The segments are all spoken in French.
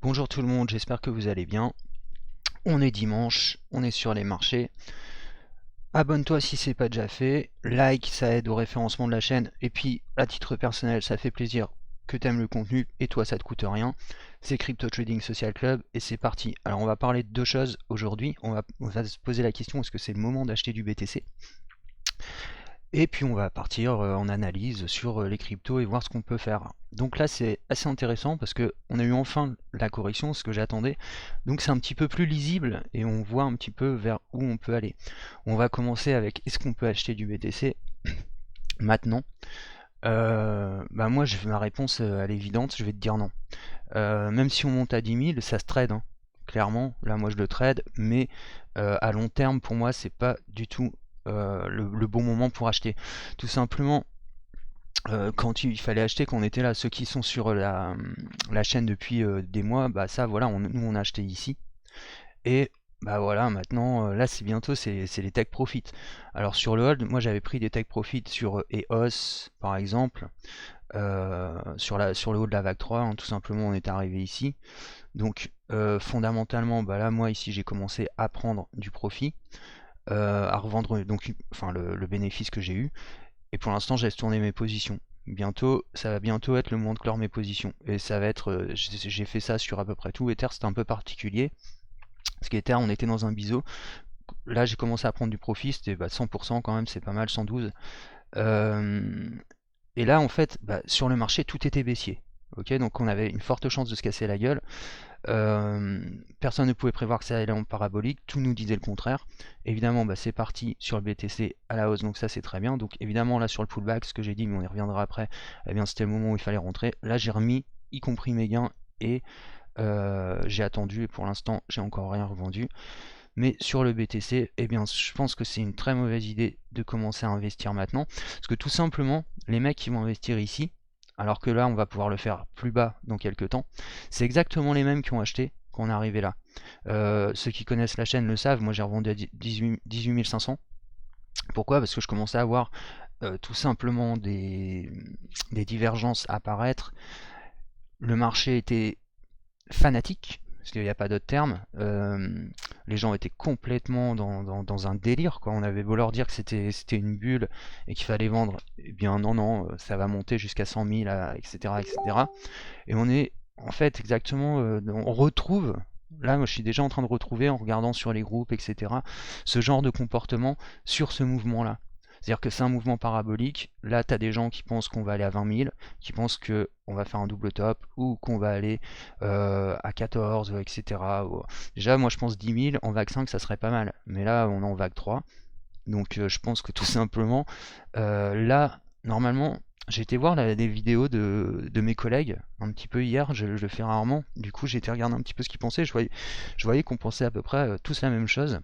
Bonjour tout le monde, j'espère que vous allez bien. On est dimanche, on est sur les marchés. Abonne-toi si c'est pas déjà fait, like, ça aide au référencement de la chaîne, et puis à titre personnel, ça fait plaisir que t'aimes le contenu, et toi ça te coûte rien. C'est Crypto Trading Social Club, et c'est parti. Alors on va parler de deux choses aujourd'hui. On va se poser la question, est-ce que c'est le moment d'acheter du BTC? Et puis on va partir en analyse sur les cryptos et voir ce qu'on peut faire. Donc là c'est assez intéressant parce que on a eu enfin la correction, ce que j'attendais. Donc c'est un petit peu plus lisible et on voit un petit peu vers où on peut aller. On va commencer avec est-ce qu'on peut acheter du BTC maintenant? Bah moi ma réponse elle est évidente, je vais te dire non. Même si on monte à 10 000, ça se trade, hein. Clairement, là moi je le trade, mais à long terme pour moi c'est pas du tout le bon moment pour acheter. Tout simplement, quand il fallait acheter, quand on était là, ceux qui sont sur la chaîne depuis des mois, bah ça voilà, nous on a acheté ici. Et bah voilà, maintenant, là c'est bientôt, c'est les take profit. Alors sur le hold, moi j'avais pris des take profit sur EOS par exemple, sur le haut de la vague 3, hein, tout simplement on est arrivé ici. Donc fondamentalement, bah là moi ici j'ai commencé à prendre du profit, à revendre donc enfin le bénéfice que j'ai eu. Et pour l'instant, j'ai tourné mes positions. Bientôt, ça va bientôt être le moment de clore mes positions. Et ça va être, j'ai fait ça sur à peu près tout. Ether, c'était un peu particulier. Parce qu'Ether, on était dans un biseau. Là, j'ai commencé à prendre du profit. C'était 100% quand même, c'est pas mal, 112. Euh, et là, en fait, sur le marché, tout était baissier. Ok, donc on avait une forte chance de se casser la gueule. Personne ne pouvait prévoir que ça allait en parabolique, tout nous disait le contraire. Évidemment, c'est parti sur le BTC à la hausse, donc ça c'est très bien. Donc évidemment là sur le pullback, ce que j'ai dit, mais on y reviendra après, eh bien c'était le moment où il fallait rentrer. Là j'ai remis, y compris mes gains, et j'ai attendu, et pour l'instant j'ai encore rien revendu. Mais sur le BTC, eh bien je pense que c'est une très mauvaise idée de commencer à investir maintenant, parce que tout simplement, les mecs qui vont investir ici, alors que là on va pouvoir le faire plus bas dans quelques temps, c'est exactement les mêmes qui ont acheté quand on est arrivé là. Ceux qui connaissent la chaîne le savent, moi j'ai revendu à 18 500. Pourquoi? Parce que je commençais à avoir tout simplement des divergences apparaître. Le marché était fanatique, parce qu'il n'y a pas d'autre terme. Les gens étaient complètement dans un délire, quoi. On avait beau leur dire que c'était une bulle et qu'il fallait vendre, eh bien non, non, ça va monter jusqu'à 100 000, etc., etc. Et on est en fait exactement, on retrouve, là moi je suis déjà en train de retrouver en regardant sur les groupes, etc., ce genre de comportement sur ce mouvement-là. C'est-à-dire que c'est un mouvement parabolique. Là, tu as des gens qui pensent qu'on va aller à 20 000, qui pensent qu'on va faire un double top ou qu'on va aller à 14, etc. Déjà, moi je pense 10 000 en vague 5, ça serait pas mal. Mais là, on est en vague 3. Donc je pense que tout simplement, là, normalement, j'ai été voir des vidéos de mes collègues un petit peu hier, je le fais rarement. Du coup, j'ai été regarder un petit peu ce qu'ils pensaient. Je voyais qu'on pensait à peu près tous la même chose.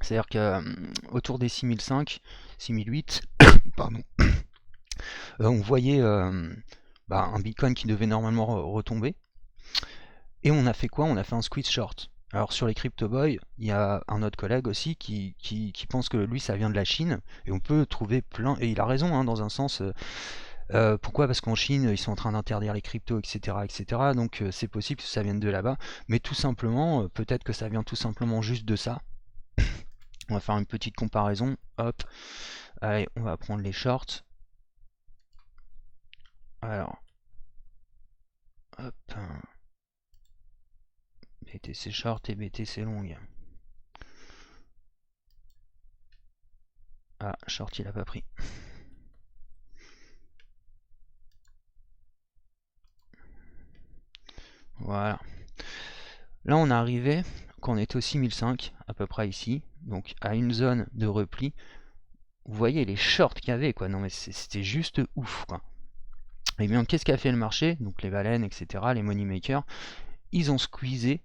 C'est-à-dire que autour des 6005, 6008, pardon, on voyait un Bitcoin qui devait normalement retomber. Et on a fait quoi? On a fait un squeeze short. Alors sur les Crypto Boys, il y a un autre collègue aussi qui pense que lui ça vient de la Chine, et on peut trouver plein, et il a raison hein, dans un sens. Pourquoi? Parce qu'en Chine ils sont en train d'interdire les cryptos, etc., etc. Donc c'est possible que ça vienne de là-bas, mais tout simplement, peut-être que ça vient tout simplement juste de ça. On va faire une petite comparaison. Hop, allez, on va prendre les shorts. Alors, hop, BTC short et BTC long. Ah, short il a pas pris. Voilà. Là on est arrivé, quand on était au 6005, à peu près ici, donc à une zone de repli. Vous voyez les shorts qu'il y avait, quoi. Non mais c'était juste ouf, quoi. Et bien qu'est-ce qu'a fait le marché? Donc les baleines, etc., les money makers, ils ont squeezé,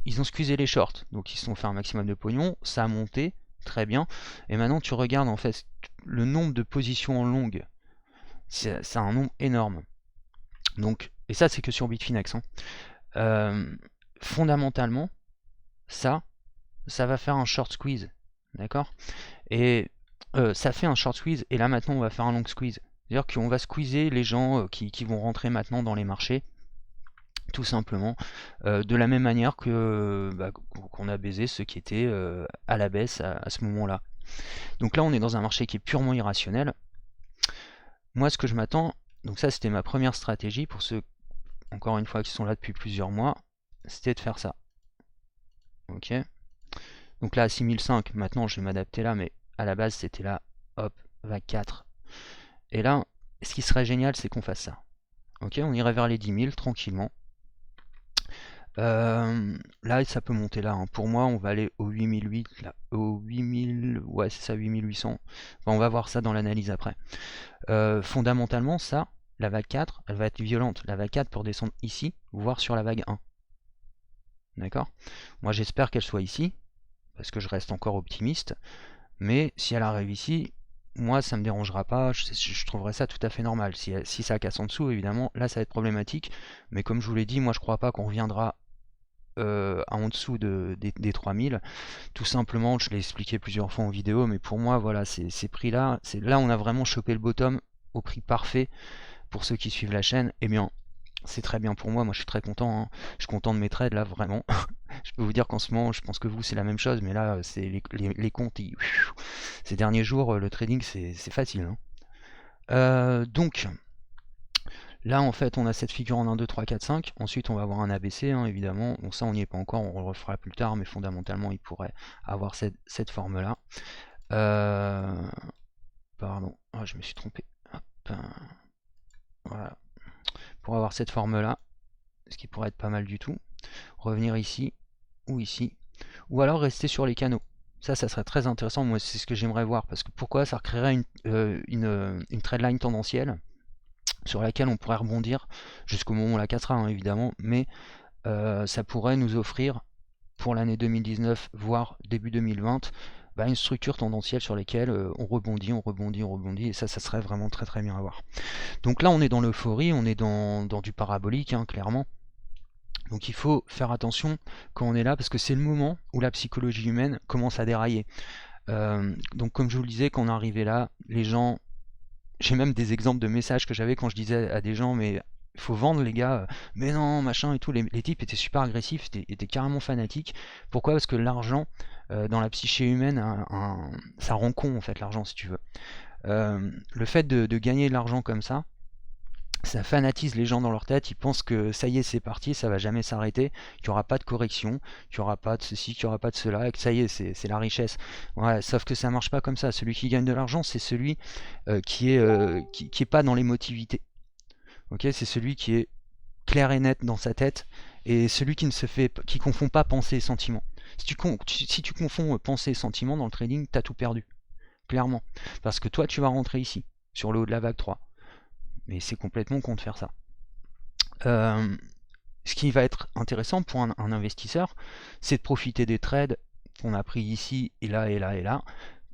ils ont squeezé les shorts. Donc ils se sont fait un maximum de pognon, ça a monté, très bien. Et maintenant tu regardes en fait le nombre de positions en longue. C'est un nombre énorme. Donc, et ça c'est que sur Bitfinex, hein. Fondamentalement, ça va faire un short squeeze, d'accord? Et ça fait un short squeeze, et là maintenant on va faire un long squeeze. C'est-à-dire qu'on va squeezer les gens qui vont rentrer maintenant dans les marchés, tout simplement, de la même manière que qu'on a baisé ceux qui étaient à la baisse à ce moment-là. Donc là, on est dans un marché qui est purement irrationnel. Moi, ce que je m'attends, donc ça, c'était ma première stratégie pour ceux, encore une fois, qui sont là depuis plusieurs mois, c'était de faire ça. Ok. Donc là, à 6005, maintenant, je vais m'adapter là, mais à la base, c'était là, hop, vague 4. Et là, ce qui serait génial, c'est qu'on fasse ça. Ok, on irait vers les 10 000 tranquillement. Là, ça peut monter là, hein. Pour moi, on va aller au 8008, là, au 8000, ouais, c'est ça, 8800. Enfin, on va voir ça dans l'analyse après. Fondamentalement, ça, la vague 4, elle va être violente. La vague 4 pour descendre ici, voire sur la vague 1. D'accord? Moi, j'espère qu'elle soit ici, parce que je reste encore optimiste. Mais si elle arrive ici, moi, ça me dérangera pas. Je trouverais ça tout à fait normal. Si ça casse en dessous, évidemment, là, ça va être problématique. Mais comme je vous l'ai dit, moi, je crois pas qu'on reviendra en dessous des 3000. Tout simplement, je l'ai expliqué plusieurs fois en vidéo, mais pour moi, voilà, ces prix-là, là on a vraiment chopé le bottom au prix parfait pour ceux qui suivent la chaîne. Eh bien, c'est très bien pour moi, je suis très content, hein. Je suis content de mes trades là, vraiment. Je peux vous dire qu'en ce moment, je pense que vous c'est la même chose, mais là, c'est les comptes, ces derniers jours, le trading c'est facile, hein. Donc, là, en fait, on a cette figure en 1, 2, 3, 4, 5. Ensuite, on va avoir un ABC, hein, évidemment. Bon, ça, on n'y est pas encore, on le refera plus tard, mais fondamentalement, il pourrait avoir cette forme-là. Pardon, ah, je me suis trompé. Hop, voilà. Pour avoir cette forme-là, ce qui pourrait être pas mal du tout. Revenir ici, ou alors rester sur les canaux. Ça serait très intéressant. Moi, c'est ce que j'aimerais voir. Parce que pourquoi ça recréerait une trendline tendancielle sur laquelle on pourrait rebondir jusqu'au moment où on la cassera, hein, évidemment, mais ça pourrait nous offrir pour l'année 2019, voire début 2020, une structure tendancielle sur laquelle on rebondit, et ça serait vraiment très très bien à voir. Donc là, on est dans l'euphorie, on est dans du parabolique, hein, clairement. Donc il faut faire attention quand on est là, parce que c'est le moment où la psychologie humaine commence à dérailler. Donc comme je vous le disais, quand on arrivait là, les gens... J'ai même des exemples de messages que j'avais quand je disais à des gens, mais il faut vendre les gars, mais non, machin et tout. Les types étaient super agressifs, étaient carrément fanatiques. Pourquoi? Parce que l'argent, dans la psyché humaine, ça rend con en fait, l'argent, si tu veux. Le fait de gagner de l'argent comme ça fanatise les gens dans leur tête. Ils pensent que ça y est, c'est parti, ça va jamais s'arrêter, qu'il n'y aura pas de correction, qu'il n'y aura pas de ceci, qu'il n'y aura pas de cela, et que ça y est, c'est la richesse. Ouais, sauf que ça marche pas comme ça. Celui qui gagne de l'argent, c'est celui qui est pas dans l'émotivité. Ok, c'est celui qui est clair et net dans sa tête, et celui qui confond pas pensée et sentiment. Si tu confonds pensée et sentiment dans le trading, t'as tout perdu, clairement. Parce que toi, tu vas rentrer ici, sur le haut de la vague 3. Mais c'est complètement con de faire ça. Ce qui va être intéressant pour un investisseur, c'est de profiter des trades qu'on a pris ici, et là, et là, et là,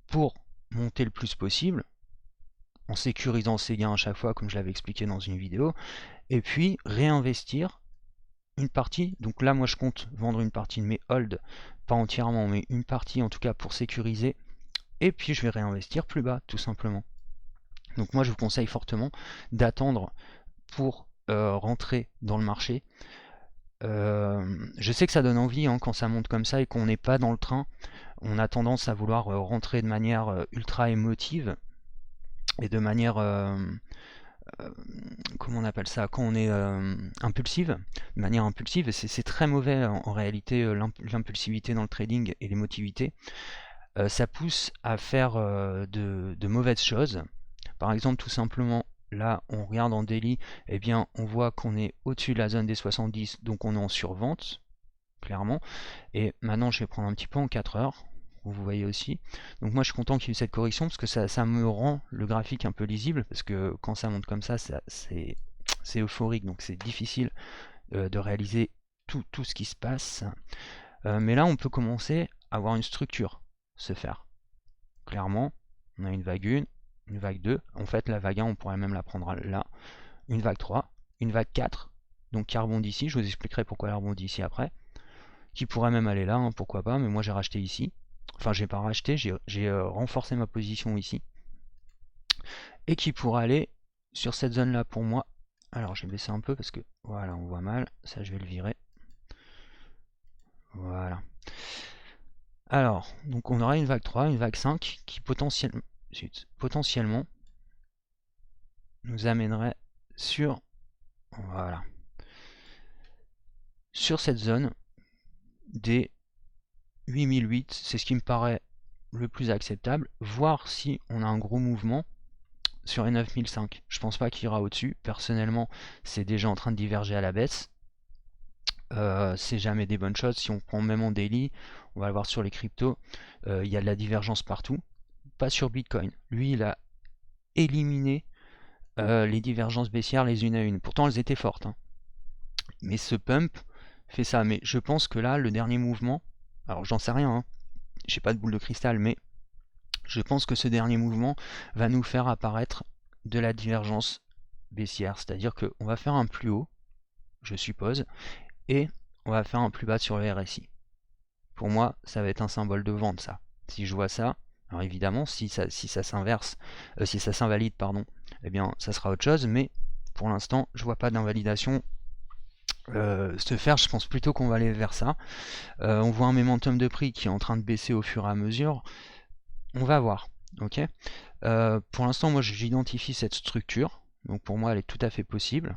pour monter le plus possible, en sécurisant ses gains à chaque fois, comme je l'avais expliqué dans une vidéo, et puis réinvestir une partie. Donc là, moi, je compte vendre une partie de mes holds, pas entièrement, mais une partie en tout cas pour sécuriser, et puis je vais réinvestir plus bas, tout simplement. Donc moi, je vous conseille fortement d'attendre pour rentrer dans le marché. Je sais que ça donne envie, hein, quand ça monte comme ça et qu'on n'est pas dans le train. On a tendance à vouloir rentrer de manière ultra émotive et de manière, comment on appelle ça, quand on est impulsive, de manière impulsive. Et c'est très mauvais en réalité, l'impulsivité dans le trading et l'émotivité. Ça pousse à faire de mauvaises choses. Par exemple, tout simplement, là, on regarde en daily, eh bien, on voit qu'on est au-dessus de la zone des 70, donc on est en survente, clairement. Et maintenant, je vais prendre un petit peu en 4 heures, vous voyez aussi. Donc moi, je suis content qu'il y ait eu cette correction, parce que ça me rend le graphique un peu lisible, parce que quand ça monte comme ça, c'est euphorique, donc c'est difficile de réaliser tout ce qui se passe. Mais là, on peut commencer à avoir une structure se faire. Clairement, on a une vague 1, une vague 2, en fait la vague 1 on pourrait même la prendre là, une vague 3, une vague 4, donc qui rebondit ici, je vous expliquerai pourquoi elle rebondit ici après, qui pourrait même aller là, hein, pourquoi pas, mais moi j'ai racheté ici, enfin j'ai pas racheté, j'ai renforcé ma position ici, et qui pourrait aller sur cette zone là pour moi Alors je vais baisser un peu parce que voilà, on voit mal. Ça, je vais le virer. Voilà. Alors, donc on aura une vague 3, une vague 5 qui potentiellement nous amènerait sur, voilà, sur cette zone des 8008. C'est ce qui me paraît le plus acceptable. Voir si on a un gros mouvement sur les 9005. Je pense pas qu'il ira au-dessus. Personnellement, c'est déjà en train de diverger à la baisse. C'est jamais des bonnes choses. Si on prend même en daily, on va le voir sur les cryptos, il y a de la divergence partout. Pas sur Bitcoin. Lui, il a éliminé les divergences baissières les unes à une. Pourtant, elles étaient fortes, hein. Mais ce pump fait ça. Mais je pense que là, le dernier mouvement, alors j'en sais rien, hein, j'ai pas de boule de cristal, mais je pense que ce dernier mouvement va nous faire apparaître de la divergence baissière. C'est-à-dire qu'on va faire un plus haut, je suppose, et on va faire un plus bas sur le RSI. Pour moi, ça va être un symbole de vente, ça. Si je vois ça, alors évidemment, si ça s'inverse, si ça s'invalide, pardon, eh bien, ça sera autre chose, mais pour l'instant, je vois pas d'invalidation se faire. Je pense plutôt qu'on va aller vers ça. On voit un momentum de prix qui est en train de baisser au fur et à mesure. On va voir, ok. Pour l'instant, moi, j'identifie cette structure, donc pour moi, elle est tout à fait possible,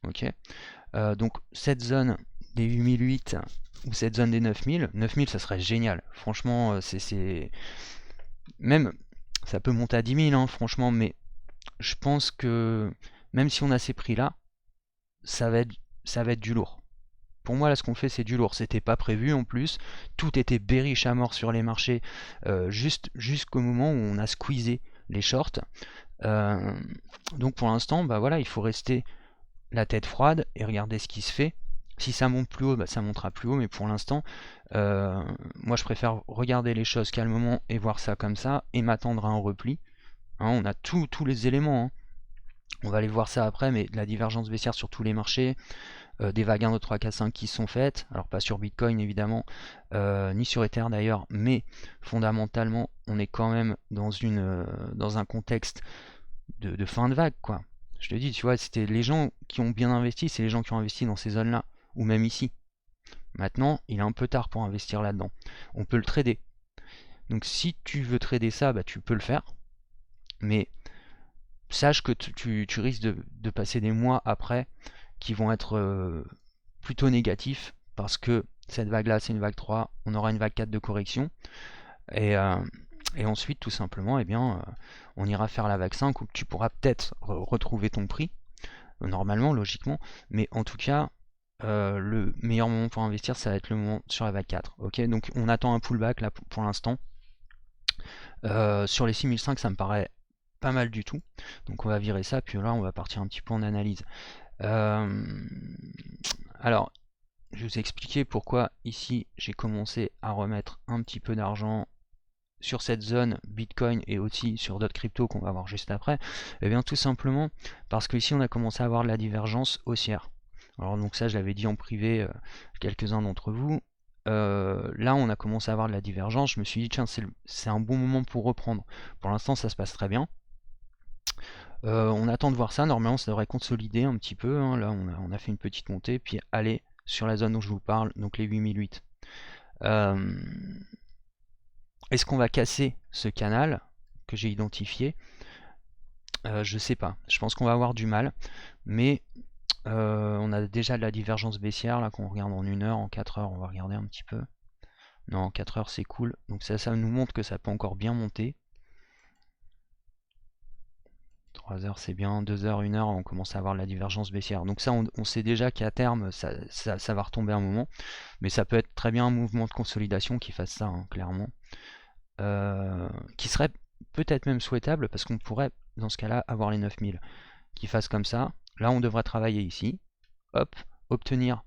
ok. Donc cette zone des 8008 ou cette zone des 9000, 9000 ça serait génial. Franchement, c'est même ça peut monter à 10 000, hein, franchement, mais je pense que même si on a ces prix là, ça va être du lourd. Pour moi, là, ce qu'on fait, c'est du lourd. C'était pas prévu en plus. Tout était bearish à mort sur les marchés, jusqu'au moment où on a squeezé les shorts. Donc pour l'instant, bah voilà, il faut rester la tête froide et regarder ce qui se fait. Si ça monte plus haut, bah ça montera plus haut, mais pour l'instant, moi je préfère regarder les choses calmement et voir ça comme ça, et m'attendre à un repli. Hein, on a tous les éléments, hein. On va aller voir ça après, mais de la divergence baissière sur tous les marchés, des vagues 1, 2, 3, 4, 5 qui sont faites, alors pas sur Bitcoin évidemment, ni sur Ether d'ailleurs, mais fondamentalement, on est quand même dans un contexte de fin de vague, quoi. Je te dis, tu vois, c'était les gens qui ont bien investi, c'est les gens qui ont investi dans ces zones-là, ou même ici. Maintenant, il est un peu tard pour investir là-dedans. On peut le trader. Donc si tu veux trader ça, bah, tu peux le faire. Mais sache que tu risques de passer des mois après qui vont être plutôt négatifs, parce que cette vague-là, c'est une vague 3, on aura une vague 4 de correction. Et ensuite, tout simplement, eh bien, on ira faire la vague 5 où tu pourras peut-être retrouver ton prix, normalement, logiquement. Mais en tout cas, le meilleur moment pour investir, ça va être le moment sur la vague 4. Ok, donc on attend un pullback là pour l'instant. Sur les 6005, ça me paraît pas mal du tout. Donc on va virer ça, puis là, on va partir un petit peu en analyse. Alors, je vais vous expliquer pourquoi ici j'ai commencé à remettre un petit peu d'argent sur cette zone Bitcoin et aussi sur d'autres cryptos qu'on va voir juste après. Et bien tout simplement parce que ici on a commencé à avoir de la divergence haussière. Alors donc ça je l'avais dit en privé quelques-uns d'entre vous. Là on a commencé à avoir de la divergence. Je me suis dit tiens c'est un bon moment pour reprendre. Pour l'instant ça se passe très bien. On attend de voir ça. Normalement ça devrait consolider un petit peu, hein. Là on a fait une petite montée puis aller sur la zone dont je vous parle, donc les 8008. Est-ce qu'on va casser ce canal que j'ai identifié? Je sais pas. Je pense qu'on va avoir du mal. Mais on a déjà de la divergence baissière là qu'on regarde en 1 heure, en 4 heures. On va regarder un petit peu. Non, en 4 heures c'est cool. Donc ça nous montre que ça peut encore bien monter. 3 heures c'est bien. 2 heures, 1 heure, on commence à avoir de la divergence baissière. Donc ça on sait déjà qu'à terme ça va retomber un moment. Mais ça peut être très bien un mouvement de consolidation qui fasse ça, hein, clairement. Qui serait peut-être même souhaitable parce qu'on pourrait dans ce cas-là avoir les 9000 qui fassent comme ça. Là on devrait travailler ici, hop, obtenir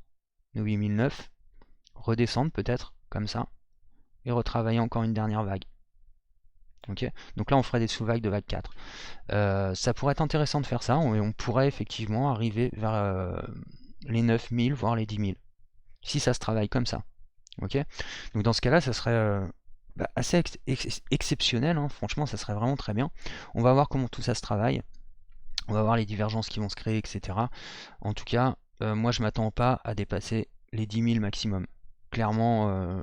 nos 8009, redescendre peut-être comme ça et retravailler encore une dernière vague. Ok, donc là on ferait des sous-vagues de vague 4. Ça pourrait être intéressant de faire ça, on pourrait effectivement arriver vers les 9000 voire les 10 000 si ça se travaille comme ça. Ok, donc dans ce cas-là ça serait assez exceptionnel, hein. Franchement ça serait vraiment très bien. On va voir comment tout ça se travaille. On va voir les divergences qui vont se créer, etc. En tout cas, moi je m'attends pas à dépasser les 10 000 maximum. Clairement,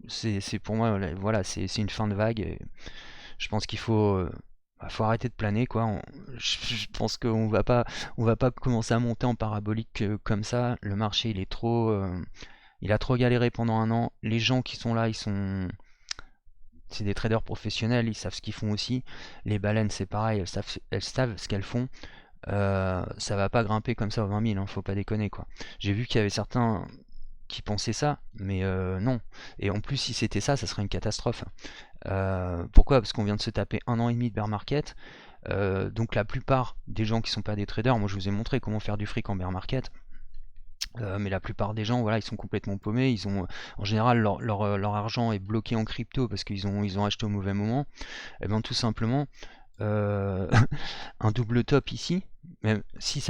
c'est pour moi, voilà, c'est une fin de vague. Et je pense qu'il faut arrêter de planer, quoi. Je pense on va pas commencer à monter en parabolique comme ça. Le marché, il a trop galéré pendant un an. Les gens qui sont là, c'est des traders professionnels, ils savent ce qu'ils font aussi. Les baleines, c'est pareil, elles savent ce qu'elles font. Ça va pas grimper comme ça aux 20 000, hein, faut pas déconner, quoi. J'ai vu qu'il y avait certains qui pensaient ça, mais non. Et en plus, si c'était ça, ça serait une catastrophe. Pourquoi? Parce qu'on vient de se taper un an et demi de bear market. Donc la plupart des gens qui sont pas des traders, moi je vous ai montré comment faire du fric en bear market. Mais la plupart des gens, voilà, ils sont complètement paumés. En général, leur argent est bloqué en crypto parce ils ont acheté au mauvais moment. Et bien tout simplement, euh, un double top ici, même si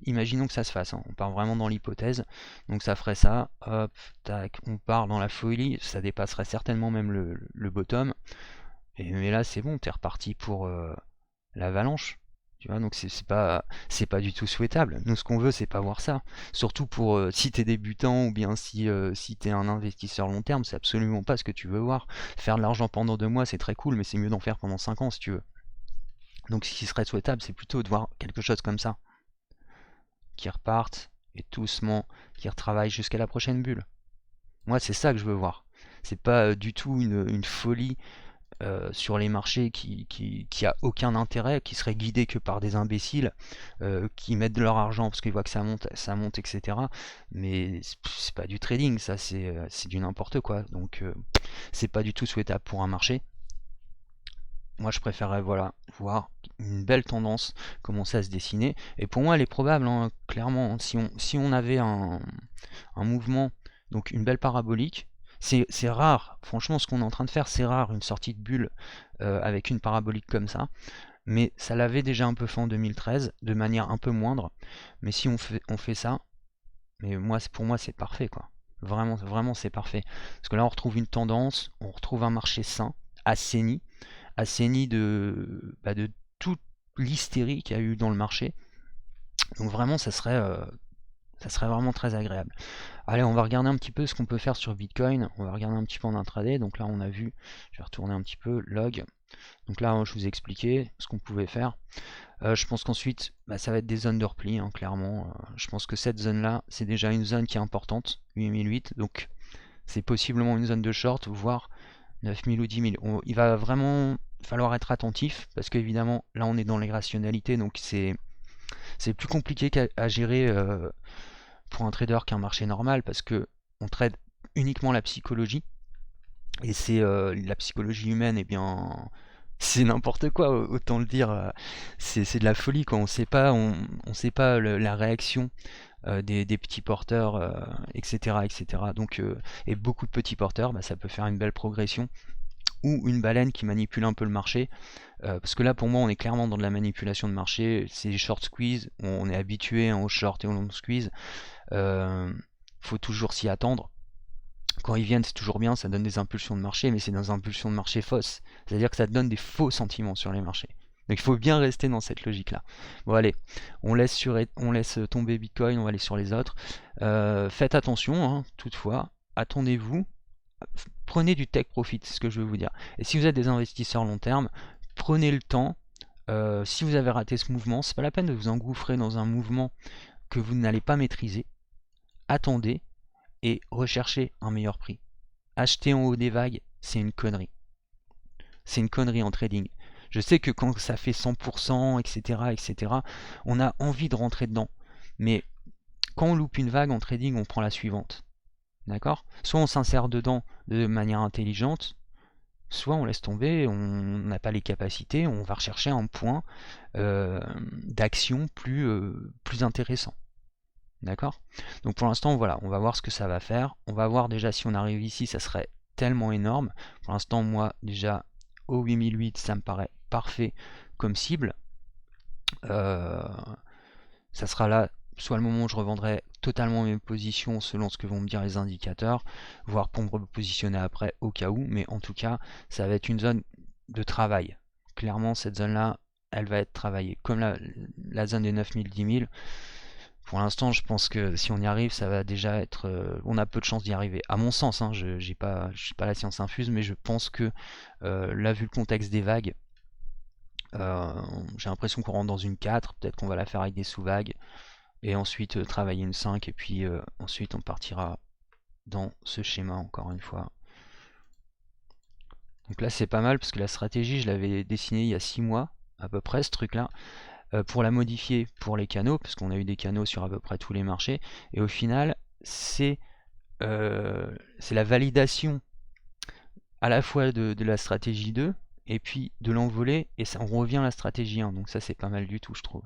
imaginons que ça se fasse, hein, on part vraiment dans l'hypothèse, donc ça ferait ça, hop, tac, on part dans la folie, ça dépasserait certainement même le bottom, mais là c'est bon, t'es reparti pour l'avalanche. Tu vois, donc c'est pas du tout souhaitable. Nous, ce qu'on veut, c'est pas voir ça. Surtout pour si t'es débutant ou bien si t'es un investisseur long terme, c'est absolument pas ce que tu veux voir. Faire de l'argent pendant 2 mois, c'est très cool, mais c'est mieux d'en faire pendant 5 ans si tu veux. Donc, ce qui serait souhaitable, c'est plutôt de voir quelque chose comme ça, qui repartent et doucement, qui retravaillent jusqu'à la prochaine bulle. Moi, c'est ça que je veux voir. C'est pas du tout une folie sur les marchés qui a aucun intérêt, qui serait guidé que par des imbéciles qui mettent de leur argent parce qu'ils voient que ça monte, etc. Mais c'est pas du trading, ça c'est du n'importe quoi. Donc c'est pas du tout souhaitable pour un marché. Moi je préférerais voilà, voir une belle tendance commencer à se dessiner. Et pour moi elle est probable, hein, clairement. Si on avait un mouvement, donc une belle parabolique, c'est rare, franchement ce qu'on est en train de faire c'est rare, une sortie de bulle avec une parabolique comme ça, mais ça l'avait déjà un peu fait en 2013, de manière un peu moindre, mais si on fait ça, mais pour moi c'est parfait quoi. Vraiment, vraiment c'est parfait. Parce que là on retrouve une tendance, on retrouve un marché sain, assaini, assaini de toute l'hystérie qu'il y a eu dans le marché. Donc vraiment ça serait vraiment très agréable. Allez, on va regarder un petit peu ce qu'on peut faire sur Bitcoin. On va regarder un petit peu en intraday. Donc là, on a vu, je vais retourner un petit peu, log. Donc là, je vous ai expliqué ce qu'on pouvait faire. Je pense qu'ensuite, ça va être des zones de repli, hein, clairement. Je pense que cette zone-là, c'est déjà une zone qui est importante, 8008. Donc c'est possiblement une zone de short, voire 9000 ou 10 000. Il va vraiment falloir être attentif, parce qu'évidemment, là, on est dans l'irrationalité, donc c'est plus compliqué à gérer pour un trader qu'un marché normal parce que on trade uniquement la psychologie et c'est la psychologie humaine et bien c'est n'importe quoi autant le dire c'est de la folie quand on sait pas la réaction des petits porteurs etc donc et beaucoup de petits porteurs ça peut faire une belle progression ou une baleine qui manipule un peu le marché. Parce que là, pour moi, on est clairement dans de la manipulation de marché. C'est des short squeeze. On est habitué au short et au long squeeze. Faut toujours s'y attendre. Quand ils viennent, c'est toujours bien, ça donne des impulsions de marché, mais c'est des impulsions de marché fausses. C'est-à-dire que ça donne des faux sentiments sur les marchés. Donc il faut bien rester dans cette logique-là. Bon allez, on laisse tomber Bitcoin, on va aller sur les autres. Faites attention, hein, toutefois, attendez-vous, prenez du take profit, c'est ce que je veux vous dire. Et si vous êtes des investisseurs long terme, prenez le temps. Si vous avez raté ce mouvement, c'est pas la peine de vous engouffrer dans un mouvement que vous n'allez pas maîtriser. Attendez et recherchez un meilleur prix. Acheter en haut des vagues, c'est une connerie. C'est une connerie en trading. Je sais que quand ça fait 100%, etc., on a envie de rentrer dedans. Mais quand on loupe une vague en trading, on prend la suivante. D'accord? Soit on s'insère dedans de manière intelligente, soit on laisse tomber, on n'a pas les capacités, on va rechercher un point d'action plus intéressant. D'accord? Donc pour l'instant, voilà, on va voir ce que ça va faire. On va voir déjà si on arrive ici, ça serait tellement énorme. Pour l'instant, moi, déjà, au 8008, ça me paraît parfait comme cible. Ça sera là, soit le moment où je revendrai totalement mes positions selon ce que vont me dire les indicateurs, voire pour me repositionner après au cas où. Mais en tout cas, ça va être une zone de travail. Clairement, cette zone-là, elle va être travaillée. Comme la zone des 9000, 10 000, pour l'instant, je pense que si on y arrive, ça va déjà être... on a peu de chances d'y arriver. À mon sens, hein, je n'ai pas la science infuse, mais je pense que là, vu le contexte des vagues, j'ai l'impression qu'on rentre dans une 4, peut-être qu'on va la faire avec des sous-vagues, et ensuite travailler une 5, et puis ensuite on partira dans ce schéma encore une fois. Donc là c'est pas mal parce que la stratégie je l'avais dessinée il y a 6 mois à peu près ce truc là, pour la modifier pour les canaux, parce qu'on a eu des canaux sur à peu près tous les marchés, et au final c'est la validation à la fois de la stratégie 2 et puis de l'envolée, et ça, on revient à la stratégie 1, donc ça c'est pas mal du tout je trouve.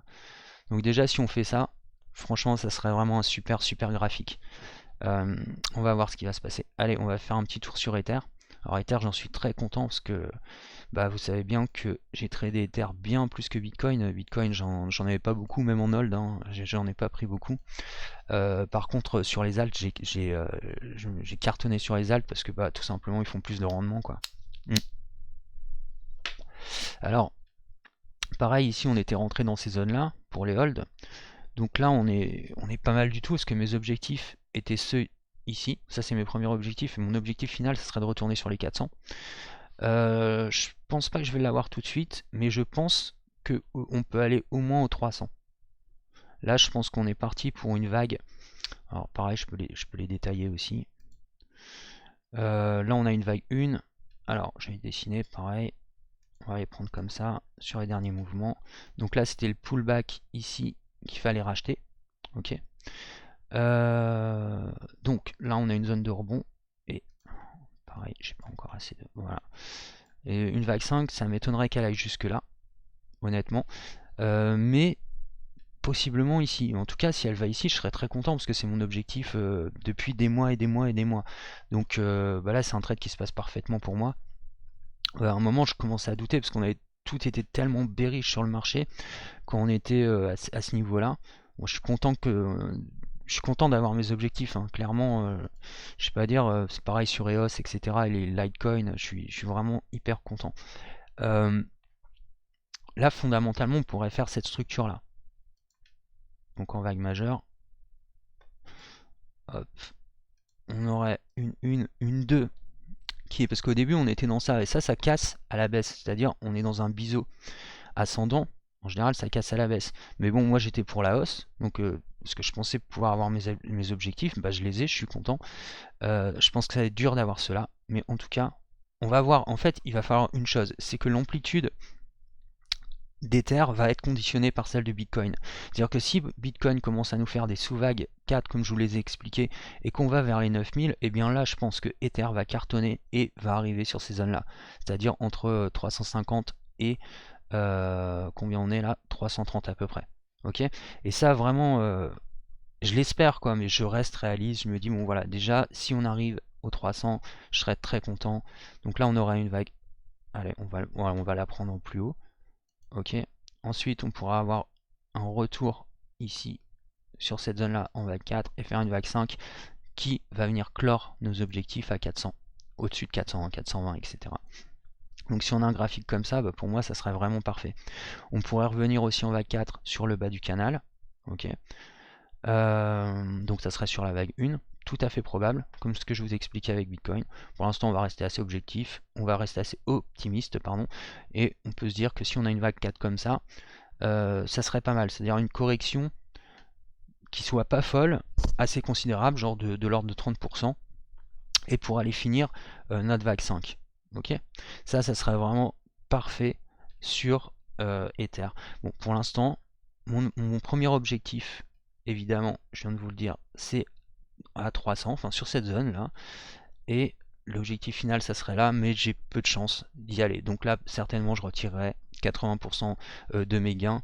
Donc déjà si on fait ça, franchement ça serait vraiment un super graphique. On va voir ce qui va se passer. Allez, on va faire un petit tour sur Ether. Alors Ether, j'en suis très content parce que bah, vous savez bien que j'ai tradé Ether bien plus que Bitcoin. Bitcoin, j'en avais pas beaucoup, même en hold, hein. J'en ai pas pris beaucoup. Par contre, sur les alts, j'ai cartonné sur les alts parce que bah, tout simplement, ils font plus de rendement, quoi. Alors, pareil, ici, on était rentré dans ces zones-là pour les holds. Donc là, on est pas mal du tout, parce que mes objectifs étaient ceux ici. Ça, c'est mes premiers objectifs. Et mon objectif final, ce serait de retourner sur les 400. Je pense pas que je vais l'avoir tout de suite, mais je pense qu'on peut aller au moins aux 300. Là, je pense qu'on est parti pour une vague. Alors, pareil, je peux les détailler aussi. Là, on a une vague 1. Alors, je vais dessiner, pareil. On va les prendre comme ça, sur les derniers mouvements. Donc là, c'était le pullback ici qu'il fallait racheter. Ok. Donc là, on a une zone de rebond. Et pareil, j'ai pas encore assez de... Voilà. Et une vague 5, ça m'étonnerait qu'elle aille jusque là, honnêtement. Mais possiblement ici. En tout cas, si elle va ici, je serais très content parce que c'est mon objectif depuis des mois et des mois et des mois. Donc bah là, c'est un trade qui se passe parfaitement pour moi. À un moment, je commençais à douter parce qu'on avait tout était tellement bearish sur le marché quand on était à ce niveau-là. Bon, je suis content d'avoir mes objectifs, hein. Clairement, je sais pas dire, c'est pareil sur EOS, etc. Et les Litecoin, je suis vraiment hyper content. Là, fondamentalement, on pourrait faire cette structure-là. Donc en vague majeure, hop, on aurait une 2 qui est parce qu'au début on était dans ça, et ça casse à la baisse, c'est-à-dire on est dans un biseau ascendant. En général, ça casse à la baisse. Mais bon, moi j'étais pour la hausse, donc parce que je pensais pouvoir avoir mes objectifs, bah, je les ai, je suis content. Je pense que ça va être dur d'avoir cela, mais en tout cas, on va voir. En fait, il va falloir une chose, c'est que l'amplitude d'Ether va être conditionnée par celle de Bitcoin. C'est-à-dire que si Bitcoin commence à nous faire des sous-vagues 4, comme je vous les ai expliqués, et qu'on va vers les 9000, et eh bien là, je pense que Ether va cartonner et va arriver sur ces zones-là. C'est-à-dire entre 350 et combien on est là, 330 à peu près. Ok. Et ça vraiment, je l'espère quoi, mais je reste réaliste. Je me dis bon voilà, déjà si on arrive aux 300, je serais très content. Donc là on aura une vague. Allez, on va la prendre en plus haut. Ok. Ensuite on pourra avoir un retour ici sur cette zone là en vague 4 et faire une vague 5 qui va venir clore nos objectifs à 400, au-dessus de 400, 420, etc. Donc si on a un graphique comme ça, bah pour moi ça serait vraiment parfait. On pourrait revenir aussi en vague 4 sur le bas du canal. Ok. Donc ça serait sur la vague 1, tout à fait probable, comme ce que je vous expliquais avec Bitcoin. Pour l'instant on va rester assez objectif, on va rester assez optimiste, pardon, et on peut se dire que si on a une vague 4 comme ça, ça serait pas mal, c'est-à-dire une correction qui soit pas folle, assez considérable, genre de l'ordre de 30%, et pour aller finir notre vague 5. Ok, ça serait vraiment parfait sur Ether. Bon, pour l'instant, mon premier objectif, évidemment, je viens de vous le dire, c'est à 300, enfin sur cette zone là, et l'objectif final ça serait là, mais j'ai peu de chance d'y aller. Donc là, certainement, je retirerai 80% de mes gains,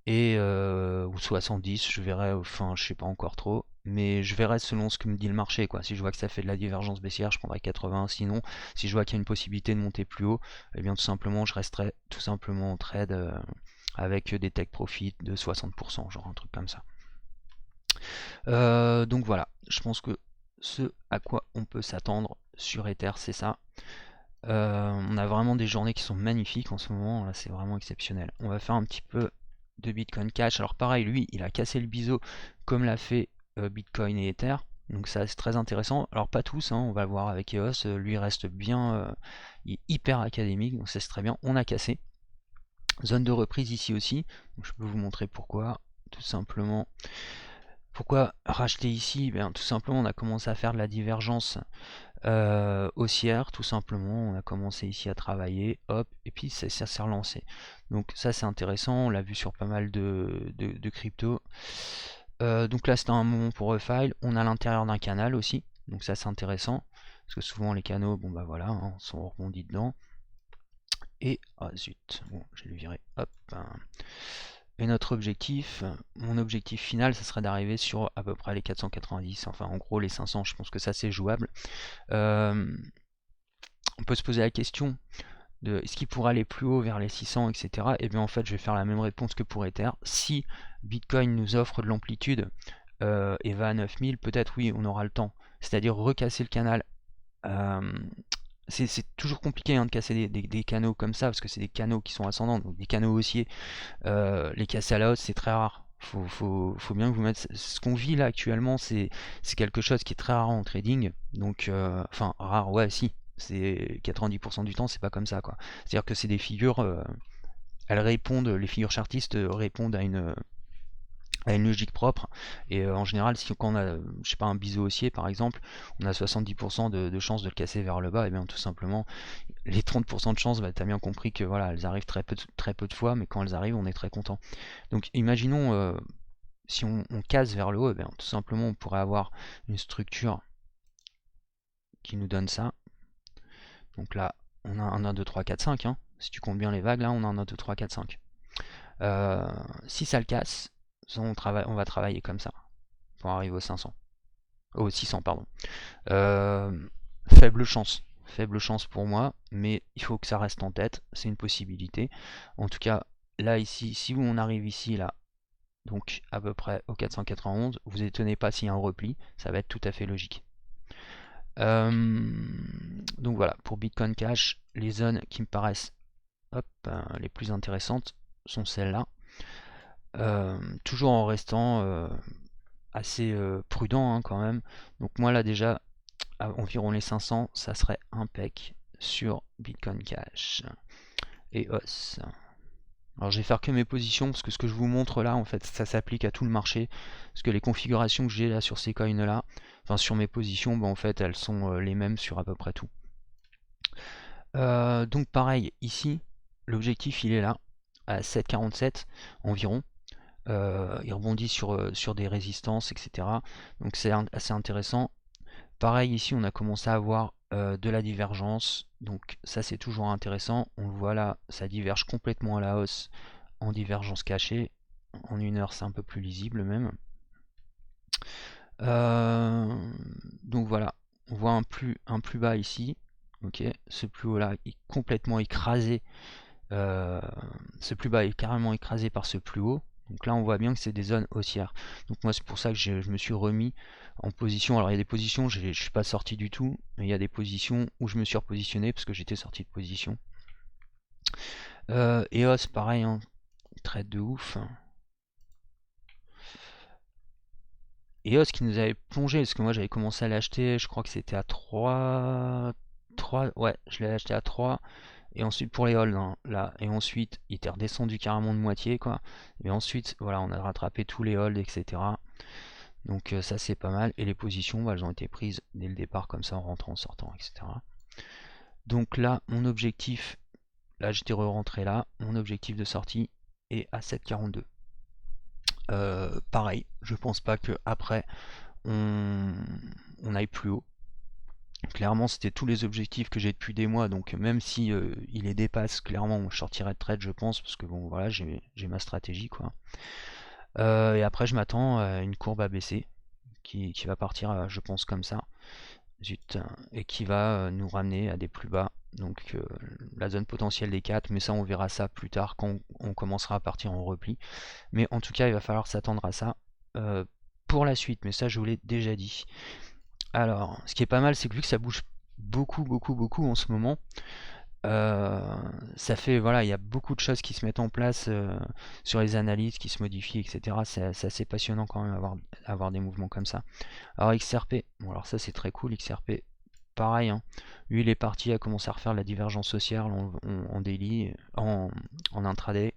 et ou 70, je verrai, enfin je sais pas encore trop, mais je verrai selon ce que me dit le marché quoi. Si je vois que ça fait de la divergence baissière, je prendrai 80, sinon si je vois qu'il y a une possibilité de monter plus haut, et bien tout simplement je resterai tout simplement en trade avec des take profit de 60%, genre un truc comme ça. Donc voilà, je pense que ce à quoi on peut s'attendre sur Ether, c'est ça. On a vraiment des journées qui sont magnifiques en ce moment, là c'est vraiment exceptionnel. On va faire un petit peu de Bitcoin Cash. Alors pareil, lui, il a cassé le biseau comme l'a fait Bitcoin et Ether. Donc ça c'est très intéressant. Alors pas tous, hein, on va le voir avec EOS, lui il reste bien, il est hyper académique, donc ça c'est très bien. On a cassé. Zone de reprise ici aussi, donc je peux vous montrer pourquoi. Tout simplement, pourquoi racheter ici? Bien, tout simplement on a commencé à faire de la divergence haussière, tout simplement. On a commencé ici à travailler, hop, et puis ça s'est relancé. Donc ça c'est intéressant, on l'a vu sur pas mal de crypto. Donc là c'était un moment pour refile. On a l'intérieur d'un canal aussi, donc ça c'est intéressant, parce que souvent les canaux, bon bah voilà, hein, sont rebondis dedans. Et, ah zut, bon je vais le virer, hop. Et notre objectif, mon objectif final, ça serait d'arriver sur à peu près les 490, enfin en gros les 500, je pense que ça c'est jouable. On peut se poser la question de est-ce qu'il pourrait aller plus haut vers les 600, etc. Et bien en fait je vais faire la même réponse que pour Ether. Si Bitcoin nous offre de l'amplitude et va à 9000, peut-être oui on aura le temps. C'est-à-dire recasser le canal. C'est toujours compliqué hein, de casser des canaux comme ça, parce que c'est des canaux qui sont ascendants, donc des canaux haussiers. Les casser à la hausse c'est très rare. Faut bien que vous mettez ce qu'on vit là actuellement, c'est quelque chose qui est très rare en trading. Donc enfin rare, ouais si, c'est 90% du temps c'est pas comme ça quoi. C'est à dire que c'est des figures, elles répondent, les figures chartistes répondent à une logique propre, et en général si quand on a je sais pas un biseau haussier par exemple, on a 70% de chances de le casser vers le bas, et bien tout simplement les 30% de chances, bah, tu as bien compris que voilà, elles arrivent très peu de fois, mais quand elles arrivent on est très content. Donc imaginons si on casse vers le haut, eh bien, tout simplement on pourrait avoir une structure qui nous donne ça. Donc là on a un 1, 2, 3, 4, 5 hein. Si tu comptes bien les vagues, là on a un 1, 2, 3, 4, 5. Si ça le casse, on va travailler comme ça pour arriver aux 500. Aux 600 pardon. Faible chance. Faible chance pour moi, mais il faut que ça reste en tête, c'est une possibilité. En tout cas, là ici, si on arrive ici, là, donc à peu près au 491, vous étonnez pas s'il y a un repli, ça va être tout à fait logique. Donc voilà, pour Bitcoin Cash, les zones qui me paraissent les plus intéressantes sont celles-là. Toujours en restant assez prudent hein, quand même. Donc moi là déjà, à environ les 500, ça serait impec sur Bitcoin Cash et OS. Alors je vais faire que mes positions, parce que ce que je vous montre là, en fait, ça s'applique à tout le marché. Parce que les configurations que j'ai là sur ces coins là, enfin sur mes positions, en fait, elles sont les mêmes sur à peu près tout. Donc pareil, ici, l'objectif il est là, à 7,47 environ. Il rebondit sur des résistances, etc. Donc c'est assez intéressant. Pareil ici on a commencé à avoir de la divergence, donc ça c'est toujours intéressant. On le voit là, ça diverge complètement à la hausse en divergence cachée. En une heure c'est un peu plus lisible même. Donc voilà, on voit un plus bas ici. Ok, ce plus haut là est complètement écrasé. Ce plus bas est carrément écrasé par ce plus haut. Donc là on voit bien que c'est des zones haussières. Donc moi c'est pour ça que je me suis remis en position. Alors il y a des positions, je ne suis pas sorti du tout, mais il y a des positions où je me suis repositionné parce que j'étais sorti de position. EOS pareil, hein, trade de ouf. EOS qui nous avait plongé, parce que moi j'avais commencé à l'acheter, je crois que c'était à 3, ouais, je l'ai acheté à 3. Et ensuite pour les holds hein, là, et ensuite il était redescendu carrément de moitié quoi. Et ensuite voilà, on a rattrapé tous les holds, etc. Donc ça c'est pas mal. Et les positions, elles ont été prises dès le départ comme ça en rentrant, en sortant, etc. Donc là mon objectif, là j'étais re-rentré là, mon objectif de sortie est à 7,42. Pareil, je pense pas que après on aille plus haut. Clairement, c'était tous les objectifs que j'ai depuis des mois, donc même si il les dépasse, clairement, je sortirai de trade, je pense, parce que bon, voilà, j'ai ma stratégie, quoi. Et après, je m'attends à une courbe à baisser, qui va partir, je pense, comme ça, zut, et qui va nous ramener à des plus bas, donc la zone potentielle des 4, mais ça, on verra ça plus tard, quand on commencera à partir en repli. Mais en tout cas, il va falloir s'attendre à ça pour la suite, mais ça, je vous l'ai déjà dit. Alors, ce qui est pas mal, c'est que vu que ça bouge beaucoup, beaucoup, beaucoup en ce moment. Ça fait, voilà, il y a beaucoup de choses qui se mettent en place sur les analyses, qui se modifient, etc. C'est assez passionnant quand même avoir des mouvements comme ça. Alors XRP, bon alors ça c'est très cool, XRP, pareil, hein. Lui il est parti à commencer à refaire la divergence haussière en daily, en intraday.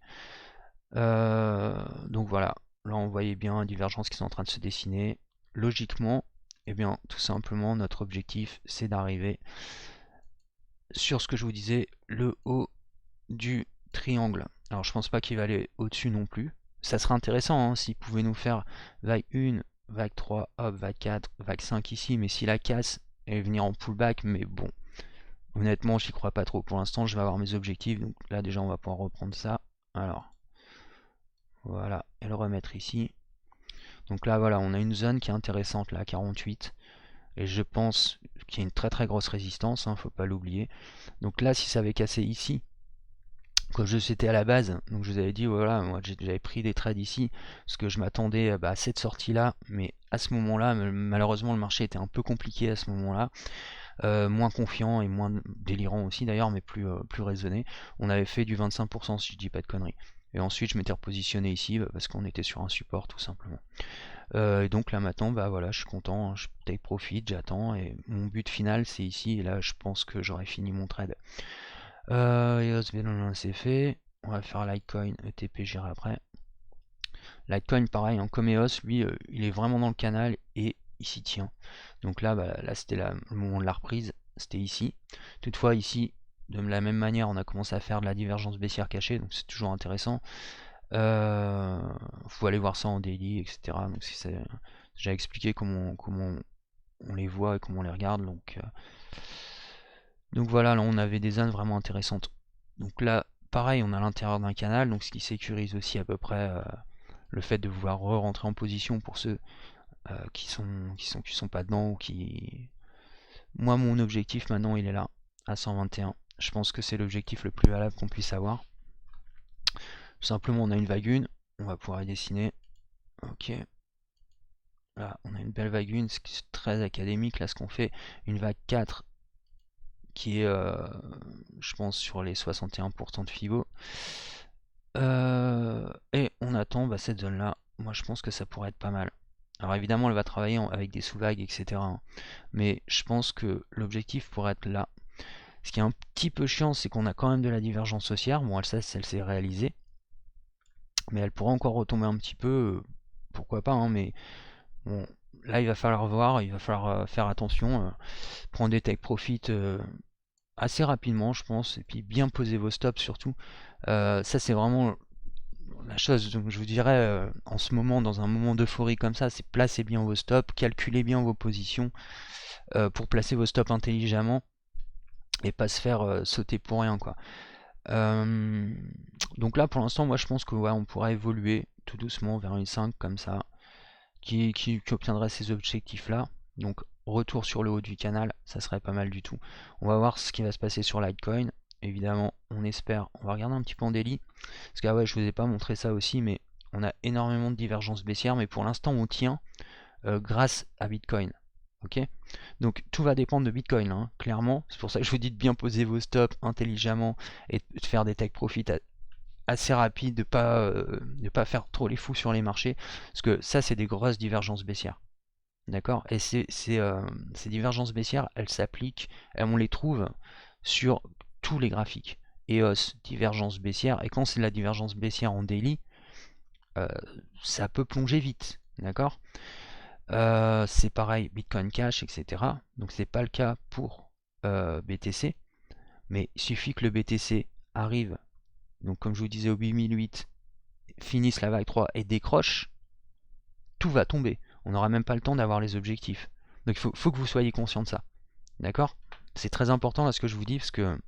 Donc voilà, là on voyait bien une divergence qui sont en train de se dessiner. Logiquement, eh bien tout simplement notre objectif c'est d'arriver sur ce que je vous disais, le haut du triangle. Alors je pense pas qu'il va aller au-dessus non plus. Ça serait intéressant hein, s'il pouvait nous faire vague 1, vague 3, hop, vague 4, vague 5 ici, mais si la casse et venir en pullback, mais bon, honnêtement j'y crois pas trop. Pour l'instant je vais avoir mes objectifs, donc là déjà on va pouvoir reprendre ça. Alors, voilà, et le remettre ici. Donc là voilà, on a une zone qui est intéressante là, 48. Et je pense qu'il y a une très très grosse résistance, hein, faut pas l'oublier. Donc là si ça avait cassé ici, comme je c'était à la base, donc je vous avais dit voilà, moi j'avais pris des trades ici parce que je m'attendais à cette sortie là, mais à ce moment là malheureusement le marché était un peu compliqué à ce moment là, moins confiant et moins délirant aussi d'ailleurs, mais plus raisonné. On avait fait du 25% si je dis pas de conneries, et ensuite je m'étais repositionné ici parce qu'on était sur un support tout simplement. Et donc là maintenant bah voilà, je suis content, hein, je take profit, j'attends, et mon but final c'est ici, et là je pense que j'aurai fini mon trade. EOS c'est fait. On va faire Litecoin, ETP, j'irai après. Litecoin, pareil, en comme EOS, lui, il est vraiment dans le canal et il s'y tient. Donc là, là c'était le moment de la reprise, c'était ici. Toutefois, ici, de la même manière, on a commencé à faire de la divergence baissière cachée, donc c'est toujours intéressant. Faut aller voir ça en daily, etc. Donc j'ai expliqué comment on les voit et comment on les regarde. Donc voilà, là on avait des zones vraiment intéressantes. Donc là, pareil, on a l'intérieur d'un canal, donc ce qui sécurise aussi à peu près le fait de vouloir re-rentrer en position pour ceux qui sont pas dedans ou qui. Moi, mon objectif maintenant, il est là, à 121. Je pense que c'est l'objectif le plus valable qu'on puisse avoir. Tout simplement, on a une vague 1, on va pouvoir y dessiner. Ok. Là, on a une belle vague 1, c'est très académique. Là, ce qu'on fait, une vague 4 qui est, je pense, sur les 61% de FIBO. Et on attend cette zone-là. Moi, je pense que ça pourrait être pas mal. Alors évidemment, elle va travailler avec des sous-vagues, etc. hein. Mais je pense que l'objectif pourrait être là. Ce qui est un petit peu chiant, c'est qu'on a quand même de la divergence haussière. Bon, elle s'est réalisée. Mais elle pourrait encore retomber un petit peu. Pourquoi pas, hein, mais bon, là, il va falloir voir, il va falloir faire attention. Prendre des take profit assez rapidement, je pense, et puis bien poser vos stops surtout. Ça, c'est vraiment la chose, donc je vous dirais, en ce moment, dans un moment d'euphorie comme ça, c'est placer bien vos stops, calculer bien vos positions pour placer vos stops intelligemment et pas se faire sauter pour rien, quoi. Donc là, pour l'instant, moi, je pense que ouais, on pourra évoluer tout doucement vers une 5 comme ça, qui obtiendrait ces objectifs-là. Donc retour sur le haut du canal, ça serait pas mal du tout. On va voir ce qui va se passer sur Litecoin. Évidemment, on espère. On va regarder un petit peu en daily. Parce que ouais, je vous ai pas montré ça aussi, mais on a énormément de divergences baissières. Mais pour l'instant, on tient grâce à Bitcoin. Ok. Donc tout va dépendre de Bitcoin, hein, clairement. C'est pour ça que je vous dis de bien poser vos stops intelligemment et de faire des take profit assez rapides, de pas faire trop les fous sur les marchés. Parce que ça, c'est des grosses divergences baissières. D'accord. Et ces divergences baissières, elles s'appliquent, on les trouve sur tous les graphiques. EOS, divergence baissière, et quand c'est de la divergence baissière en daily, ça peut plonger vite. D'accord. C'est pareil, Bitcoin Cash, etc. Donc c'est pas le cas pour BTC, mais il suffit que le BTC arrive, donc comme je vous disais au 8008, finisse la vague 3 et décroche, tout va tomber. On n'aura même pas le temps d'avoir les objectifs. Donc il faut que vous soyez conscient de ça. D'accord. C'est très important là ce que je vous dis, parce que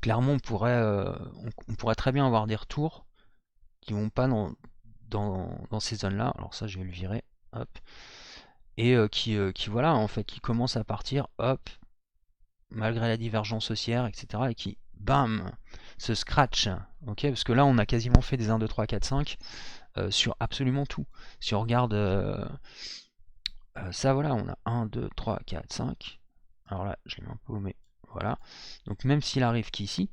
clairement on pourrait très bien avoir des retours qui vont pas dans ces zones-là. Alors ça je vais le virer. Hop. Et qui voilà en fait qui commence à partir, hop, malgré la divergence haussière, etc. et qui bam se scratch. Ok, parce que là on a quasiment fait des 1, 2, 3, 4, 5 sur absolument tout. Si on regarde ça, voilà, on a 1, 2, 3, 4, 5. Alors là, je l'ai mis un peu, mais voilà. Donc même s'il arrive qu'ici,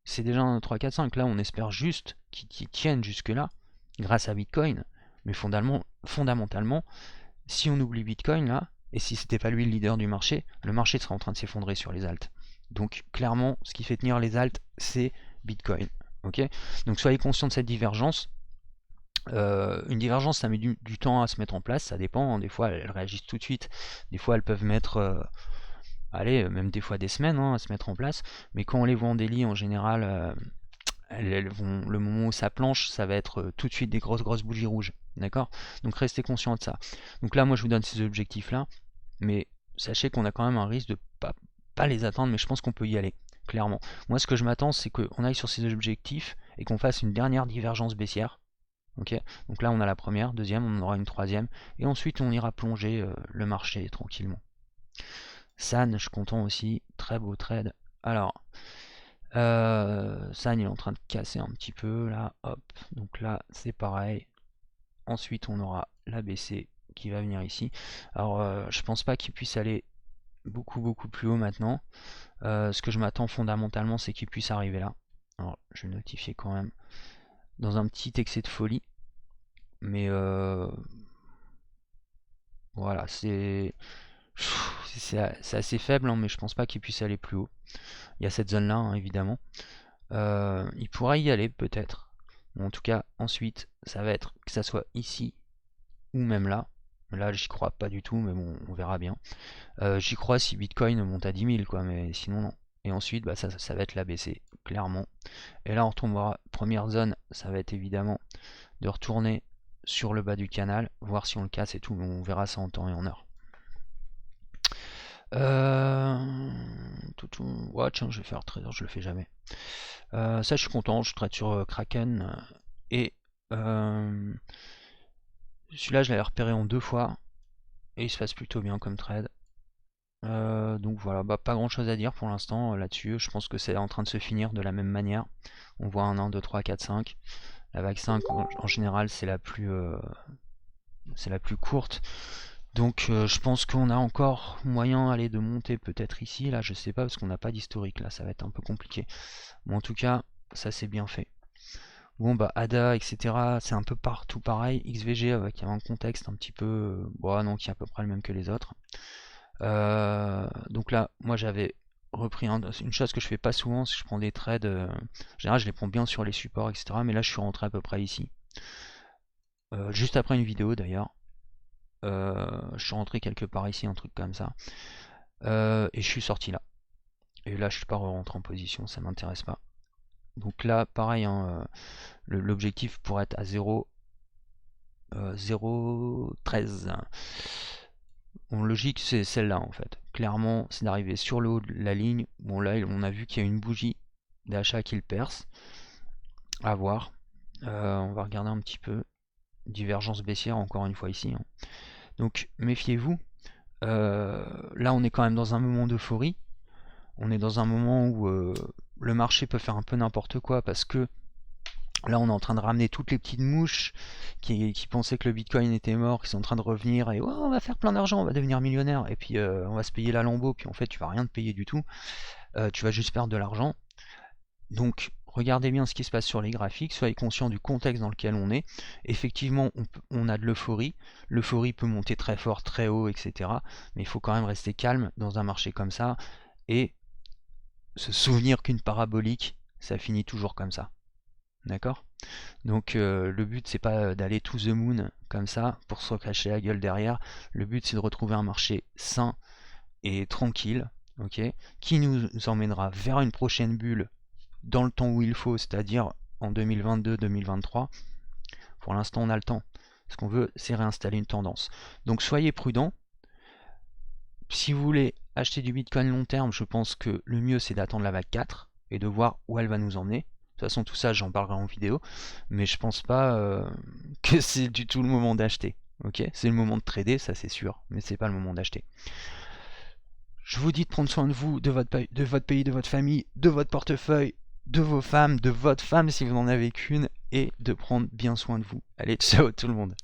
c'est déjà un 3, 4, 5. Là, on espère juste qu'il tienne jusque-là, grâce à Bitcoin. Mais fondamentalement, si on oublie Bitcoin, là, et si c'était pas lui le leader du marché, le marché serait en train de s'effondrer sur les alts. Donc clairement, ce qui fait tenir les alts, c'est Bitcoin. Ok. Donc soyez conscient de cette divergence. Une divergence, ça met du temps à se mettre en place, ça dépend. Hein. Des fois, elles réagissent tout de suite. Des fois, elles peuvent mettre, allez, même des fois des semaines hein, à se mettre en place. Mais quand on les voit en daily, en général, elles vont, le moment où ça planche, ça va être tout de suite des grosses bougies rouges. D'accord. Donc restez conscient de ça. Donc là, moi, je vous donne ces objectifs-là. Mais sachez qu'on a quand même un risque de pas les atteindre, mais je pense qu'on peut y aller, clairement. Moi, ce que je m'attends, c'est qu'on aille sur ces objectifs et qu'on fasse une dernière divergence baissière. Ok, donc là on a la première, deuxième, on en aura une troisième, et ensuite on ira plonger le marché tranquillement. San, je suis content aussi, très beau trade. Alors, San il est en train de casser un petit peu là, hop, donc là c'est pareil. Ensuite on aura l'ABC qui va venir ici. Alors je pense pas qu'il puisse aller beaucoup plus haut maintenant. Ce que je m'attends fondamentalement c'est qu'il puisse arriver là. Alors je vais notifier quand même dans un petit excès de folie. Mais voilà, c'est assez faible, hein, mais je pense pas qu'il puisse aller plus haut. Il y a cette zone-là, hein, évidemment. Il pourrait y aller, peut-être. Bon, en tout cas, ensuite, ça va être que ça soit ici ou même là. Là, j'y crois pas du tout, mais bon, on verra bien. J'y crois si Bitcoin monte à 10 000, quoi, mais sinon, non. Et ensuite, bah, ça va être l'ABC, clairement. Et là, on retombera. Première zone, ça va être évidemment de retourner sur le bas du canal, voir si on le casse et tout, mais on verra ça en temps et en heure. Ouais, tiens, je vais faire trader, je le fais jamais. Ça, je suis content, je trade sur Kraken. Et celui-là, je l'avais repéré en 2 fois. Et il se passe plutôt bien comme trade. Donc voilà, bah, pas grand chose à dire pour l'instant là-dessus. Je pense que c'est en train de se finir de la même manière. On voit un 1, 2, 3, 4, 5. La vague 5 en général c'est la plus courte. Donc je pense qu'on a encore moyen de monter peut-être ici, là je sais pas parce qu'on n'a pas d'historique, là ça va être un peu compliqué. Bon en tout cas ça c'est bien fait. Bon bah ADA etc c'est un peu partout pareil, XVG avec un contexte un petit peu, bon non qui est à peu près le même que les autres. Donc là moi j'avais repris une chose que je fais pas souvent, c'est que je prends des trades, en général je les prends bien sur les supports etc, mais là je suis rentré à peu près ici. Juste après une vidéo d'ailleurs. Je suis rentré quelque part ici, un truc comme ça. Et je suis sorti là. Et là, je suis pas rentré en position, ça m'intéresse pas. Donc là, pareil, hein, l'objectif pourrait être à 0,13. Bon, logique, c'est celle-là en fait. Clairement, c'est d'arriver sur le haut de la ligne. Bon, là, on a vu qu'il y a une bougie d'achat qui le perce. À voir. On va regarder un petit peu. Divergence baissière, encore une fois ici. Hein. Donc, méfiez-vous. Là, on est quand même dans un moment d'euphorie. On est dans un moment où le marché peut faire un peu n'importe quoi parce que là, on est en train de ramener toutes les petites mouches qui pensaient que le Bitcoin était mort, qui sont en train de revenir et oh, on va faire plein d'argent, on va devenir millionnaire et puis on va se payer la lambeau. Puis en fait, tu vas rien te payer du tout. Tu vas juste perdre de l'argent. Donc, regardez bien ce qui se passe sur les graphiques, soyez conscient du contexte dans lequel on est. Effectivement, on a de l'euphorie. L'euphorie peut monter très fort, très haut, etc. Mais il faut quand même rester calme dans un marché comme ça et se souvenir qu'une parabolique, ça finit toujours comme ça. D'accord? Donc le but c'est pas d'aller to the moon comme ça pour se cacher la gueule derrière. Le but c'est de retrouver un marché sain et tranquille, ok, qui nous emmènera vers une prochaine bulle dans le temps où il faut, c'est-à-dire en 2022-2023. Pour l'instant on a le temps. Ce qu'on veut c'est réinstaller une tendance. Donc soyez prudents. Si vous voulez acheter du Bitcoin long terme, je pense que le mieux c'est d'attendre la vague 4 et de voir où elle va nous emmener. De toute façon tout ça j'en parlerai en vidéo, mais je pense pas que c'est du tout le moment d'acheter. Ok, c'est le moment de trader, ça c'est sûr, mais c'est pas le moment d'acheter. Je vous dis de prendre soin de vous, de votre pays, de votre famille, de votre portefeuille, de vos femmes, de votre femme si vous n'en avez qu'une, et de prendre bien soin de vous. Allez, ciao tout le monde.